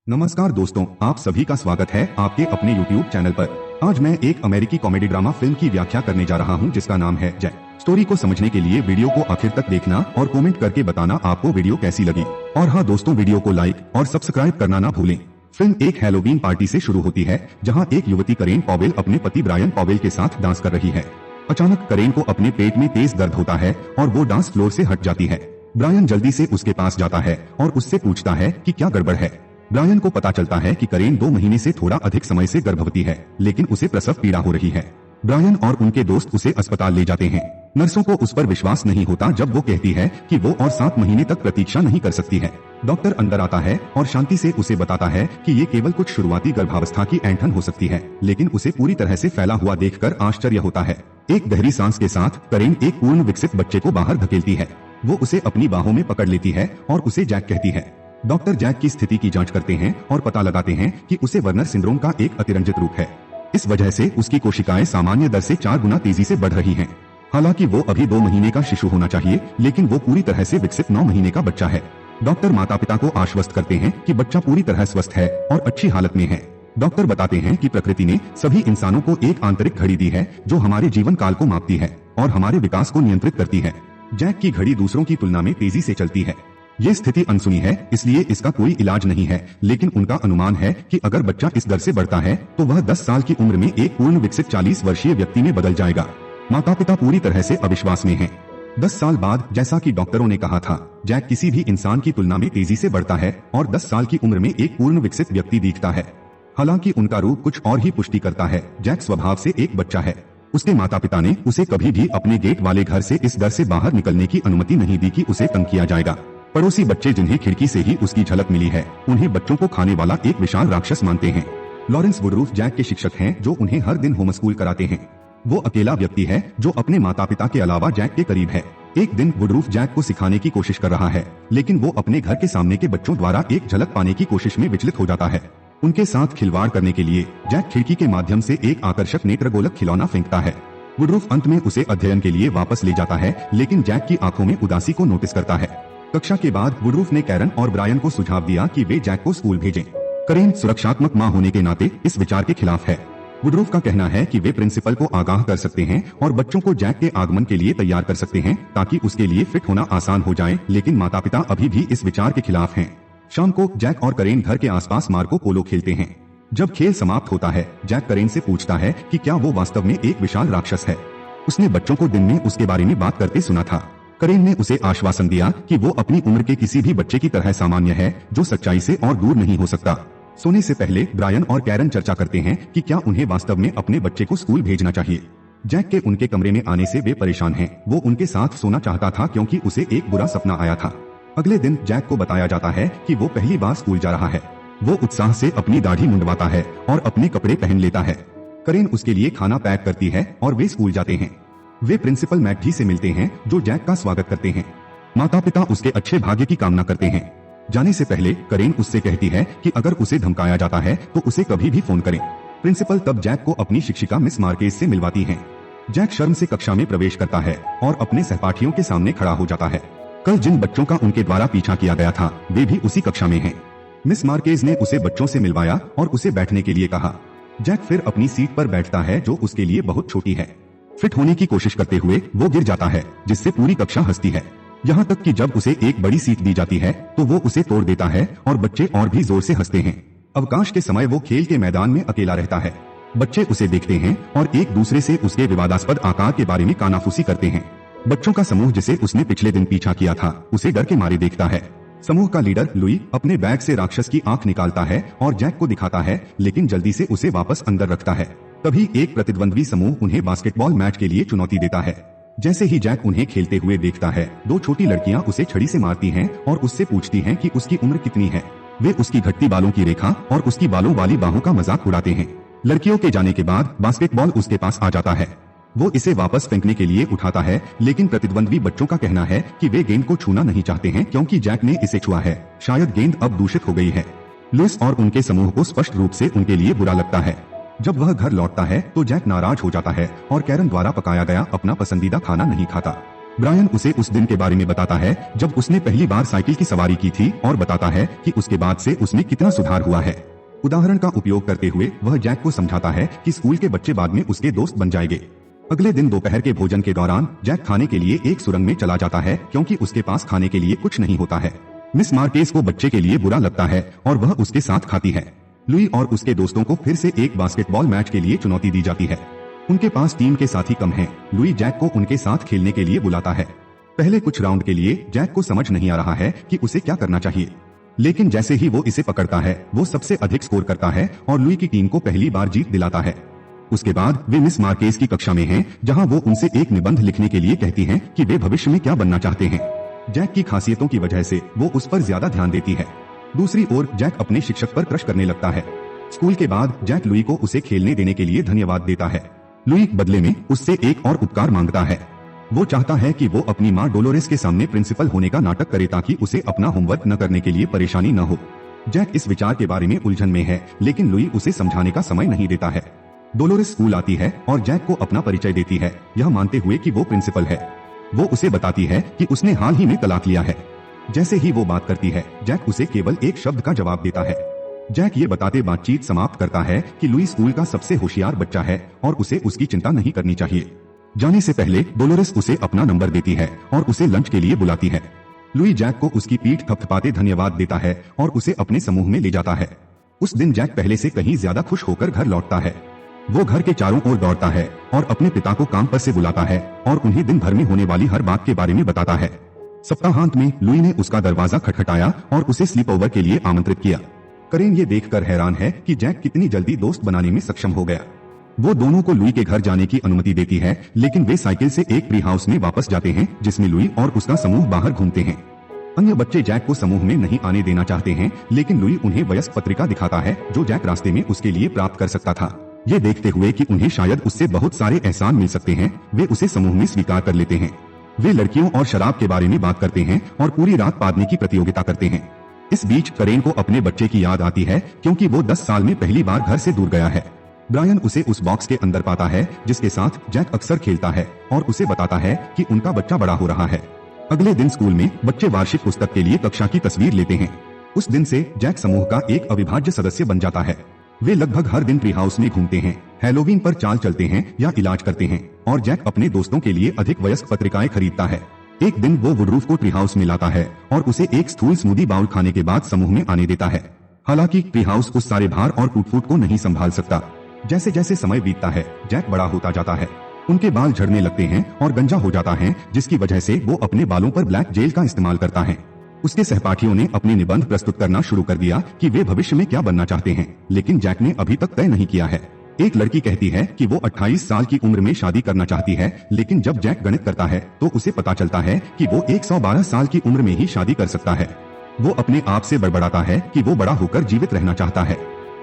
नमस्कार दोस्तों, आप सभी का स्वागत है आपके अपने YouTube चैनल पर। आज मैं एक अमेरिकी कॉमेडी ड्रामा फिल्म की व्याख्या करने जा रहा हूं जिसका नाम है जैक। स्टोरी को समझने के लिए वीडियो को आखिर तक देखना और कमेंट करके बताना आपको वीडियो कैसी लगी। और हाँ दोस्तों, वीडियो को लाइक और सब्सक्राइब करना ना भूलें। फिल्म एक हैलोवीन पार्टी से शुरू होती है जहाँ एक युवती करेन पॉवेल अपने पति ब्रायन पॉवेल के साथ डांस कर रही है। अचानक करेन को अपने पेट में तेज दर्द होता है और वो डांस फ्लोर से हट जाती है। ब्रायन जल्दी से उसके पास जाता है और उससे पूछता है कि क्या गड़बड़ है। ब्रायन को पता चलता है कि करेन 2 महीने से थोड़ा अधिक समय से गर्भवती है, लेकिन उसे प्रसव पीड़ा हो रही है। ब्रायन और उनके दोस्त उसे अस्पताल ले जाते हैं। नर्सों को उस पर विश्वास नहीं होता जब वो कहती है कि वो और 7 महीने तक प्रतीक्षा नहीं कर सकती है। डॉक्टर अंदर आता है और शांति से उसे बताता है कि ये केवल कुछ शुरुआती गर्भावस्था की ऐंठन हो सकती है, लेकिन उसे पूरी तरह से फैला हुआ देखकर आश्चर्य होता है। एक गहरी सांस के साथ करेन एक पूर्ण विकसित बच्चे को बाहर धकेलती है। वो उसे अपनी बाहों में पकड़ लेती है और उसे जैक कहती है। डॉक्टर जैक की स्थिति की जांच करते हैं और पता लगाते हैं कि उसे वर्नर सिंड्रोम का एक अतिरंजित रूप है। इस वजह से उसकी कोशिकाएं सामान्य दर से 4 गुना तेजी से बढ़ रही हैं। हालांकि वो अभी 2 महीने का शिशु होना चाहिए, लेकिन वो पूरी तरह से विकसित 9 महीने का बच्चा है। डॉक्टर माता पिता को आश्वस्त करते हैं कि बच्चा पूरी तरह स्वस्थ है और अच्छी हालत में है। डॉक्टर बताते हैं कि प्रकृति ने सभी इंसानों को एक आंतरिक घड़ी दी है जो हमारे जीवन काल को मापती है और हमारे विकास को नियंत्रित करती है। जैक की घड़ी दूसरों की तुलना में तेजी से चलती है। ये स्थिति अनसुनी है, इसलिए इसका कोई इलाज नहीं है, लेकिन उनका अनुमान है कि अगर बच्चा इस दर से बढ़ता है तो वह 10 साल की उम्र में एक पूर्ण विकसित 40 वर्षीय व्यक्ति में बदल जाएगा। माता पिता पूरी तरह से अविश्वास में हैं। 10 साल बाद, जैसा कि डॉक्टरों ने कहा था, जैक किसी भी इंसान की तुलना में तेजी से बढ़ता है और 10 साल की उम्र में एक पूर्ण विकसित व्यक्ति दिखता है। हालांकि उनका रूप कुछ और ही पुष्टि करता है। जैक स्वभाव से एक बच्चा है। उसके माता पिता ने उसे कभी भी अपने गेट वाले घर से इस दर से बाहर निकलने की अनुमति नहीं दी कि उसे तंग किया जाएगा। पड़ोसी बच्चे जिन्हें खिड़की से ही उसकी झलक मिली है, उन्हें बच्चों को खाने वाला एक विशाल राक्षस मानते हैं। लॉरेंस वुडरूफ जैक के शिक्षक हैं जो उन्हें हर दिन होम स्कूल कराते हैं। वो अकेला व्यक्ति है जो अपने माता पिता के अलावा जैक के करीब है। एक दिन वुडरूफ जैक को सिखाने की कोशिश कर रहा है, लेकिन वो अपने घर के सामने के बच्चों द्वारा एक झलक पाने की कोशिश में विचलित हो जाता है। उनके साथ खिलवाड़ करने के लिए जैक खिड़की के माध्यम से एक आकर्षक नेत्रगोलक खिलौना फेंकता है। वुडरूफ अंत में उसे अध्ययन के लिए वापस ले जाता है, लेकिन जैक की आंखों में उदासी को नोटिस करता है। कक्षा के बाद वुडरूफ ने कैरन और ब्रायन को सुझाव दिया कि वे जैक को स्कूल भेजें। करेन सुरक्षात्मक मां होने के नाते इस विचार के खिलाफ है। वुडरूफ का कहना है कि वे प्रिंसिपल को आगाह कर सकते हैं और बच्चों को जैक के आगमन के लिए तैयार कर सकते हैं ताकि उसके लिए फिट होना आसान हो जाए, लेकिन माता पिता अभी भी इस विचार के खिलाफ हैं। शाम को जैक और करेन घर के आसपास मार्को पोलो खेलते हैं। जब खेल समाप्त होता है, जैक करेन से पूछता है कि क्या वो वास्तव में एक विशाल राक्षस है। उसने बच्चों को दिन में उसके बारे में बात करते सुना था। करेन ने उसे आश्वासन दिया कि वो अपनी उम्र के किसी भी बच्चे की तरह सामान्य है जो सच्चाई से और दूर नहीं हो सकता। सोने से पहले ब्रायन और कैरन चर्चा करते हैं कि क्या उन्हें वास्तव में अपने बच्चे को स्कूल भेजना चाहिए। जैक के उनके कमरे में आने से वे परेशान हैं। वो उनके साथ सोना चाहता था क्योंकि उसे एक बुरा सपना आया था। अगले दिन जैक को बताया जाता है कि वो पहली बार स्कूल जा रहा है। वो उत्साह से अपनी दाढ़ी मुंडवाता है और अपने कपड़े पहन लेता है। करेन उसके लिए खाना पैक करती है और वे स्कूल जाते हैं। वे प्रिंसिपल मैकडी से मिलते हैं जो जैक का स्वागत करते हैं। माता पिता उसके अच्छे भाग्य की कामना करते हैं। जाने से पहले करेन उससे कहती है कि अगर उसे धमकाया जाता है तो उसे कभी भी फोन करें। प्रिंसिपल तब जैक को अपनी शिक्षिका मिस मार्केज से मिलवाती हैं। जैक शर्म से कक्षा में प्रवेश करता है और अपने सहपाठियों के सामने खड़ा हो जाता है। कल जिन बच्चों का उनके द्वारा पीछा किया गया था वे भी उसी कक्षा में हैं। मिस मार्केज ने उसे बच्चों से मिलवाया और उसे बैठने के लिए कहा। जैक फिर अपनी सीट पर बैठता है जो उसके लिए बहुत छोटी है। फिट होने की कोशिश करते हुए वो गिर जाता है, जिससे पूरी कक्षा हंसती है। यहाँ तक कि जब उसे एक बड़ी सीट दी जाती है तो वो उसे तोड़ देता है और बच्चे और भी जोर से हंसते हैं। अवकाश के समय वो खेल के मैदान में अकेला रहता है। बच्चे उसे देखते हैं और एक दूसरे से उसके विवादास्पद आकार के बारे में कानाफूसी करते हैं। बच्चों का समूह जिसे उसने पिछले दिन पीछा किया था उसे डर के मारे देखता है। समूह का लीडर लुई अपने बैग से राक्षस की आंख निकालता है और जैक को दिखाता है, लेकिन जल्दी से उसे वापस अंदर रखता है। तभी एक प्रतिद्वंद्वी समूह उन्हें बास्केटबॉल मैच के लिए चुनौती देता है। जैसे ही जैक उन्हें खेलते हुए देखता है, 2 छोटी लड़कियां उसे छड़ी से मारती हैं और उससे पूछती हैं कि उसकी उम्र कितनी है। वे उसकी घटती बालों की रेखा और उसकी बालों वाली बाहों का मजाक उड़ाते हैं। लड़कियों के जाने के बाद बास्केटबॉल उसके पास आ जाता है। वो इसे वापस फेंकने के लिए उठाता है, लेकिन प्रतिद्वंद्वी बच्चों का कहना है कि वे गेंद को छूना नहीं चाहते हैं क्योंकि जैक ने इसे छुआ है। शायद गेंद अब दूषित हो गई है। लुइस और उनके समूह को स्पष्ट रूप से उनके लिए बुरा लगता है। जब वह घर लौटता है तो जैक नाराज हो जाता है और कैरन द्वारा पकाया गया अपना पसंदीदा खाना नहीं खाता। ब्रायन उसे उस दिन के बारे में बताता है जब उसने पहली बार साइकिल की सवारी की थी और बताता है कि उसके बाद से उसमें कितना सुधार हुआ है। उदाहरण का उपयोग करते हुए वह जैक को समझाता है कि स्कूल के बच्चे बाद में उसके दोस्त बन जाएंगे। अगले दिन दोपहर के भोजन के दौरान जैक खाने के लिए एक सुरंग में चला जाता है क्योंकि उसके पास खाने के लिए कुछ नहीं होता है। मिस मार्केस को बच्चे के लिए बुरा लगता है और वह उसके साथ खाती है। लुई और उसके दोस्तों को फिर से एक बास्केटबॉल मैच के लिए चुनौती दी जाती है। उनके पास टीम के साथी कम हैं। लुई जैक को उनके साथ खेलने के लिए बुलाता है। पहले कुछ राउंड के लिए जैक को समझ नहीं आ रहा है कि उसे क्या करना चाहिए, लेकिन जैसे ही वो इसे पकड़ता है वो सबसे अधिक स्कोर करता है और लुई की टीम को पहली बार जीत दिलाता है। उसके बाद वे मिस मार्केस की कक्षा में हैं, जहां वो उनसे एक निबंध लिखने के लिए कहती हैं कि वे भविष्य में क्या बनना चाहते हैं। जैक की खासियतों की वजह से वो उस पर ज्यादा ध्यान देती है। दूसरी ओर जैक अपने शिक्षक पर क्रश करने लगता है। स्कूल के बाद जैक लुई को उसे खेलने देने के लिए धन्यवाद देता है। लुई बदले में उससे एक और उपकार मांगता है। वो चाहता है कि वो अपनी माँ डोलोरेस के सामने प्रिंसिपल होने का नाटक करे ताकि उसे अपना होमवर्क न करने के लिए परेशानी न हो। जैक इस विचार के बारे में उलझन में है, लेकिन लुई उसे समझाने का समय नहीं देता है। डोलोरेस स्कूल आती है और जैक को अपना परिचय देती है, यह मानते हुए कि वो प्रिंसिपल है। वो उसे बताती है कि उसने हाल ही में तलाक लिया है। जैसे ही वो बात करती है जैक उसे केवल एक शब्द का जवाब देता है। जैक ये बताते बातचीत समाप्त करता है कि लुई स्कूल का सबसे होशियार बच्चा है और उसे उसकी चिंता नहीं करनी चाहिए। जाने से पहले डोलोरेस उसे अपना नंबर देती है और उसे लंच के लिए बुलाती है। लुई जैक को उसकी पीठ थपथपाते धन्यवाद देता है और उसे अपने समूह में ले जाता है। उस दिन जैक पहले से कहीं ज्यादा खुश होकर घर लौटता है। वो घर के चारों ओर दौड़ता है और अपने पिता को काम पर से बुलाता है और उन्हें दिन भर में होने वाली हर बात के बारे में बताता है। सप्ताहांत में लुई ने उसका दरवाजा खटखटाया और उसे स्लीप ओवर के लिए आमंत्रित किया। करेन ये देखकर हैरान है कि जैक कितनी जल्दी दोस्त बनाने में सक्षम हो गया। वो दोनों को लुई के घर जाने की अनुमति देती है, लेकिन वे साइकिल से एक ट्री हाउस में वापस जाते हैं जिसमें लुई और उसका समूह बाहर घूमते हैं। अन्य बच्चे जैक को समूह में नहीं आने देना चाहते हैं, लेकिन लुई उन्हें वयस्क पत्रिका दिखाता है जो जैक रास्ते में उसके लिए प्राप्त कर सकता था। ये देखते हुए कि उन्हें शायद उससे बहुत सारे एहसान मिल सकते हैं, वे उसे समूह में स्वीकार कर लेते हैं। वे लड़कियों और शराब के बारे में बात करते हैं और पूरी रात पादने की प्रतियोगिता करते हैं। इस बीच करेन को अपने बच्चे की याद आती है क्योंकि वो 10 साल में पहली बार घर से दूर गया है। ब्रायन उसे उस बॉक्स के अंदर पाता है जिसके साथ जैक अक्सर खेलता है और उसे बताता है कि उनका बच्चा बड़ा हो रहा है। अगले दिन स्कूल में बच्चे वार्षिक पुस्तक के लिए कक्षा की तस्वीर लेते हैं। उस दिन से जैक समूह का एक अविभाज्य सदस्य बन जाता है। वे लगभग हर दिन ट्री हाउस में घूमते हैं, हैलोवीन पर चाल चलते हैं या इलाज करते हैं और जैक अपने दोस्तों के लिए अधिक वयस्क पत्रिकाएं खरीदता है। एक दिन वो वुडरूफ को ट्री हाउस में लाता है और उसे एक स्थूल स्मूदी बाउल खाने के बाद समूह में आने देता है। हालांकि ट्री हाउस उस सारे भार और टूट-फूट को नहीं संभाल सकता। जैसे जैसे समय बीतता है जैक बड़ा होता जाता है। उनके बाल झड़ने लगते हैं और गंजा हो जाता है, जिसकी वजह से वो अपने बालों पर ब्लैक जेल का इस्तेमाल करता है। उसके सहपाठियों ने अपने निबंध प्रस्तुत करना शुरू कर दिया कि वे भविष्य में क्या बनना चाहते हैं, लेकिन जैक ने अभी तक तय नहीं किया है। एक लड़की कहती है कि वो 28 साल की उम्र में शादी करना चाहती है, लेकिन जब जैक गणित करता है तो उसे पता चलता है कि वो 112 साल की उम्र में ही शादी कर सकता है। वो अपने आप से बड़बड़ाता है कि वो बड़ा होकर जीवित रहना चाहता है।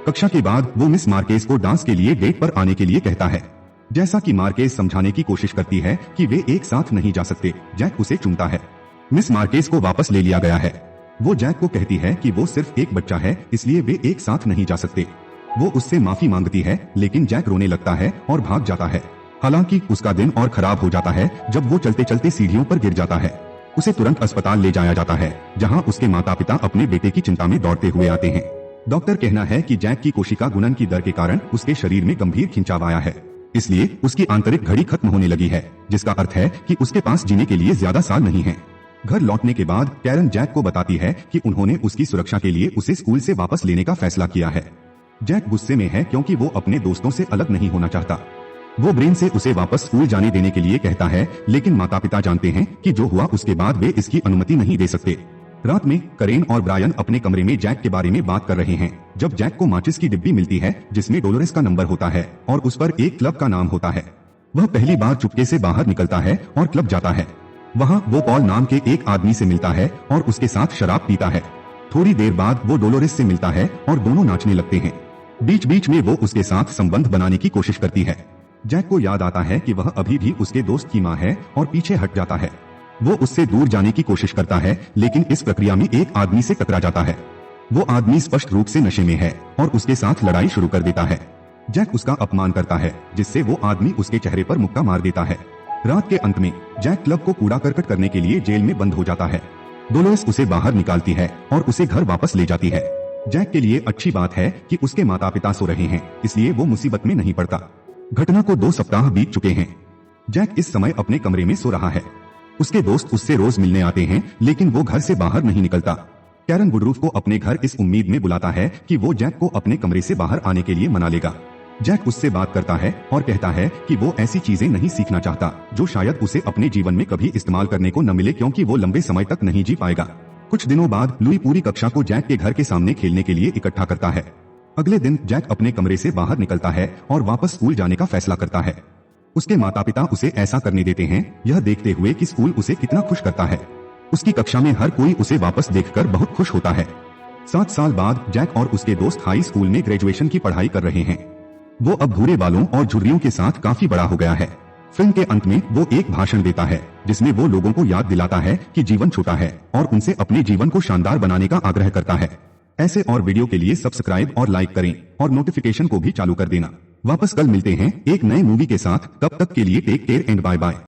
कक्षा के बाद वो मिस मार्केस को डांस के लिए गेट पर आने के लिए कहता है। जैसा कि मार्केस समझाने की कोशिश करती है कि वे एक साथ नहीं जा सकते, जैक उसे चुनता है। मिस मार्केस को वापस ले लिया गया है। वो जैक को कहती है कि वो सिर्फ एक बच्चा है, इसलिए वे एक साथ नहीं जा सकते। वो उससे माफी मांगती है, लेकिन जैक रोने लगता है और भाग जाता है। हालांकि उसका दिन और खराब हो जाता है जब वो चलते चलते सीढ़ियों पर गिर जाता है। उसे तुरंत अस्पताल ले जाया जाता है, जहां उसके माता पिता अपने बेटे की चिंता में दौड़ते हुए आते हैं। डॉक्टर कहना है कि जैक की कोशिका गुणन की दर के कारण उसके शरीर में गंभीर खिंचाव आया है, इसलिए उसकी आंतरिक घड़ी खत्म होने लगी है, जिसका अर्थ है कि उसके पास जीने के लिए ज्यादा साल नहीं है। घर लौटने के बाद कैरन जैक को बताती है कि उन्होंने उसकी सुरक्षा के लिए उसे स्कूल से वापस लेने का फैसला किया है। जैक गुस्से में है क्योंकि वो अपने दोस्तों से अलग नहीं होना चाहता। वो ब्रेन से उसे वापस स्कूल जाने देने के लिए कहता है, लेकिन माता पिता जानते हैं कि जो हुआ उसके बाद वे इसकी अनुमति नहीं दे सकते। रात में करेन और ब्रायन अपने कमरे में जैक के बारे में बात कर रहे हैं, जब जैक को माचिस की डिब्बी मिलती है जिसमें डोलोरेस का नंबर होता है और उस पर एक क्लब का नाम होता है। वह पहली बार चुपके से बाहर निकलता है और क्लब जाता है। वहाँ वो पॉल नाम के एक आदमी से मिलता है और उसके साथ शराब पीता है। थोड़ी देर बाद वो डोलोरेस से मिलता है और दोनों नाचने लगते हैं। बीच बीच में वो उसके साथ संबंध बनाने की कोशिश करती है। जैक को याद आता है कि वह अभी भी उसके दोस्त की माँ है और पीछे हट जाता है। वो उससे दूर जाने की कोशिश करता है, लेकिन इस प्रक्रिया में एक आदमी से टकरा जाता है। वो आदमी स्पष्ट रूप से नशे में है और उसके साथ लड़ाई शुरू कर देता है। जैक उसका अपमान करता है, जिससे वो आदमी उसके चेहरे पर मुक्का मार देता है। रात के अंत में जैक क्लब को कूड़ा करकट करने के लिए जेल में बंद हो जाता है। डोलोरेस उसे बाहर निकालती है और उसे घर वापस ले जाती है। जैक के लिए अच्छी बात है कि उसके माता पिता सो रहे हैं, इसलिए वो मुसीबत में नहीं पड़ता। घटना को 2 सप्ताह बीत चुके हैं। जैक इस समय अपने कमरे में सो रहा है। उसके दोस्त उससे रोज मिलने आते हैं, लेकिन वो घर से बाहर नहीं निकलता। कैरन वुडरूफ को अपने घर इस उम्मीद में बुलाता है कि वो जैक को अपने कमरे से बाहर आने के लिए मना लेगा। जैक उससे बात करता है और कहता है कि वो ऐसी चीजें नहीं सीखना चाहता जो शायद उसे अपने जीवन में कभी इस्तेमाल करने को न मिले, क्योंकि वो लंबे समय तक नहीं जी पाएगा। कुछ दिनों बाद लुई पूरी कक्षा को जैक के घर के सामने खेलने के लिए इकट्ठा करता है। अगले दिन जैक अपने कमरे से बाहर निकलता है और वापस स्कूल जाने का फैसला करता है। उसके माता पिता उसे ऐसा करने देते हैं, यह देखते हुए कि स्कूल उसे कितना खुश करता है। उसकी कक्षा में हर कोई उसे वापस देखकर बहुत खुश होता है। 7 साल बाद जैक और उसके दोस्त हाई स्कूल में ग्रेजुएशन की पढ़ाई कर रहे हैं। वो अब भूरे बालों और झुर्रियों के साथ काफी बड़ा हो गया है। फिल्म के अंत में वो एक भाषण देता है जिसमें वो लोगों को याद दिलाता है कि जीवन छोटा है और उनसे अपने जीवन को शानदार बनाने का आग्रह करता है। ऐसे और वीडियो के लिए सब्सक्राइब और लाइक करें और नोटिफिकेशन को भी चालू कर देना। वापस कल मिलते हैं एक नए मूवी के साथ। तब तक के लिए take care and bye bye.